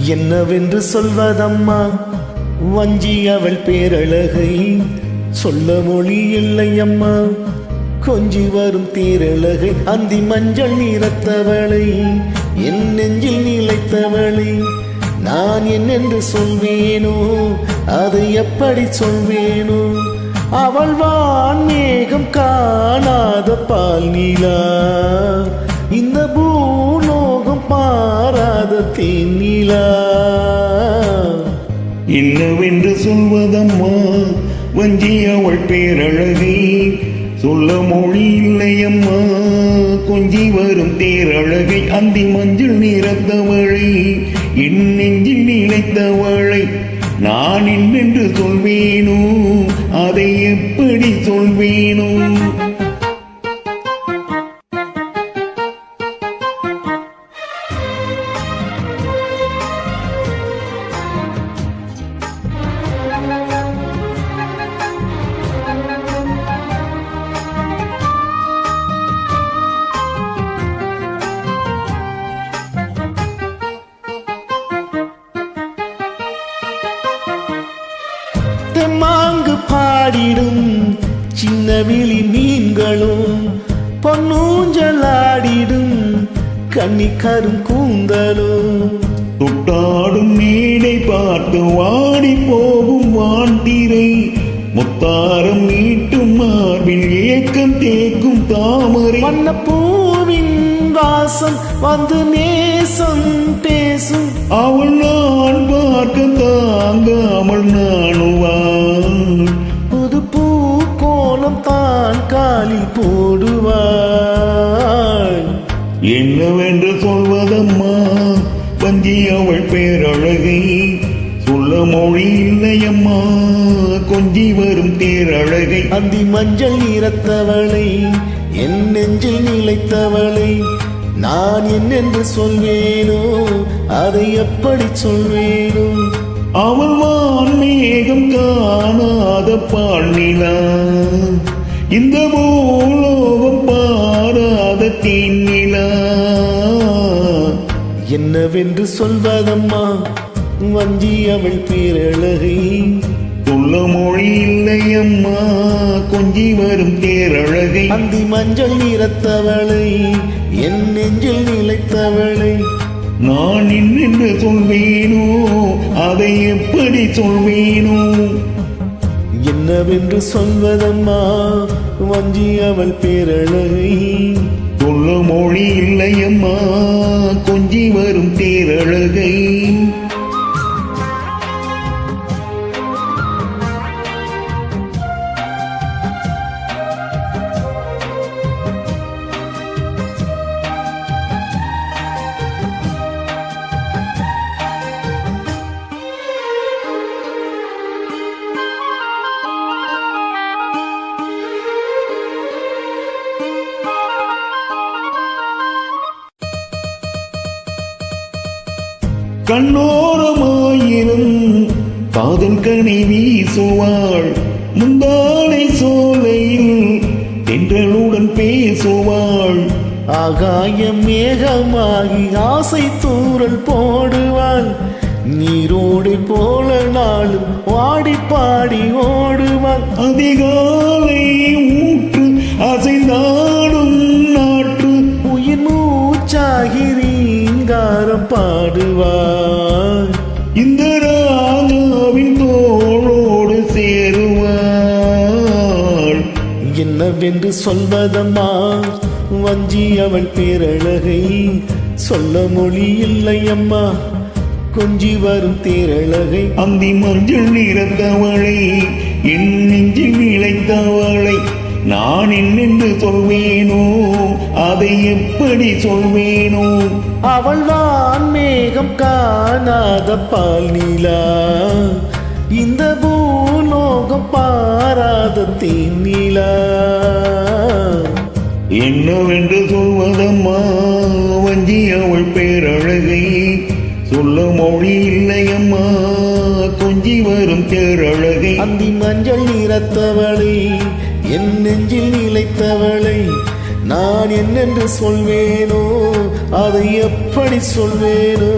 என்னவென்று சொல்வதம்மா வஞ்சி அவள் பேரழகை சொல்ல மொழி இல்லை அம்மா கொஞ்சி வரும் தேரழகை அந்தி மஞ்சள் நிறத்தவளை என் நெஞ்சில் நிலைத்தவளை நான் என்னென்று சொல்வேனோ அதை எப்படி சொல்வேனோ அவள் வான் மேகம் காணாத பால் நீலா இந்த பூலோகம் பாராத தேனிலா என்னவென்று சொல்வதம்மா வஞ்சி அவள் பேரழகை சொல்ல மொழி இல்லையம்மா கொஞ்சி வரும் தேரழகை அந்தி மஞ்சள் நிறத்தவளை என் நெஞ்சில் நிலைத்தவளை நான் என்னென்று சொல்வேனோ அதை எப்படி சொல்வேனோ தெம்மாங்கு பாடிடும் சின்ன விழி மீன்களும் பொன்னூஞ்சலாடிடும் கன்னிக்கரும் கூந்தலும் தொட்டாடும் மேடை பார்த்து வாடி போகும் வான்திரை முத்தாரம் நீட்டும் மார்பில் ஏக்கம் தேக்கும் தாமரை வண்ண பூவின் வாசம் வந்து நேசம் பேசும் அவள் நான் பார்க்க தாங்காமல் நாணுவாள் புது பூ கோலம் தான் காலி போடுவாள் என்னவென்று சொல்வதம்மா வஞ்சி அவள் பேரழகை சொல்ல மொழி இல்லையம்மா கொஞ்சி வரும் தேரழகை அந்தி மஞ்சள் நிறத்தவளை என் நெஞ்சில் நிலைத்தவளை நான் என்னென்று சொல்வேனோ அதை எப்படி சொல்வேனோ அவள் வான் மேகம் காணாத பால் நிலா இந்த பூலோகம் பாராத தேனிலா என்னவென்று சொல்வதம்மா வஞ்சி அவள் பேரழகை சொல்ல மொழி இல்லையம்மா கொஞ்சி வரும் தேரழகை அந்தி மஞ்சள் நிறத்தவளை என் நெஞ்சில் நிலைத்தவளை நான் என்னென்று சொல்வேனோ அதை எப்படி சொல்வேனோ என்னவென்று சொல்வதம்மா வஞ்சி அவள் பேரழகை சொல்ல மொழி இல்லையம்மா கொஞ்சி வரும் தேரழகை கண்ணோரமாயிரம் காதல் கனி வீசுவாள் முந்தானை சோலையில் தென்றலுடன் பேசுவாள் ஆகாய மேகமாகி ஆசை தூரல் போடுவாள் நீரோடு போல நாளும் வாடி பாடி ஓடுவாள் அதிகாலை ஊற்று அசைந்தாடும் நாற்று உயிர் மூச்சாகி ரீங்காரம் பாடுவாள் இந்த ராஜாவின் தோளோடு சேருவாள் என்னவென்று சொல்வதம்மா வஞ்சி அவள் பேரழகை சொல்ல மொழி இல்லை அம்மா கொஞ்சி வரும் தேரழகை அந்தி மஞ்சள் நிறத்தவளை என் நெஞ்சில் நிலைத்தவளை நான் என்னென்று சொல்வேனோ அதை எப்படி சொல்வேனோ அவள் வான் மேகம் காணாத பால் நீலா இந்த பூலோகம் பாராத தேனிலா என்னவென்று சொல்வதம்மா வஞ்சி அவள் பேரழகை சொல்ல மொழி இல்லையம்மா கொஞ்சி வரும் தேரழகை அந்தி மஞ்சள் நிறத்தவளை என் நெஞ்சில் நிலைத்தவளை நான் என்னென்று சொல்வேனோ அதை எப்படி சொல்வேனோ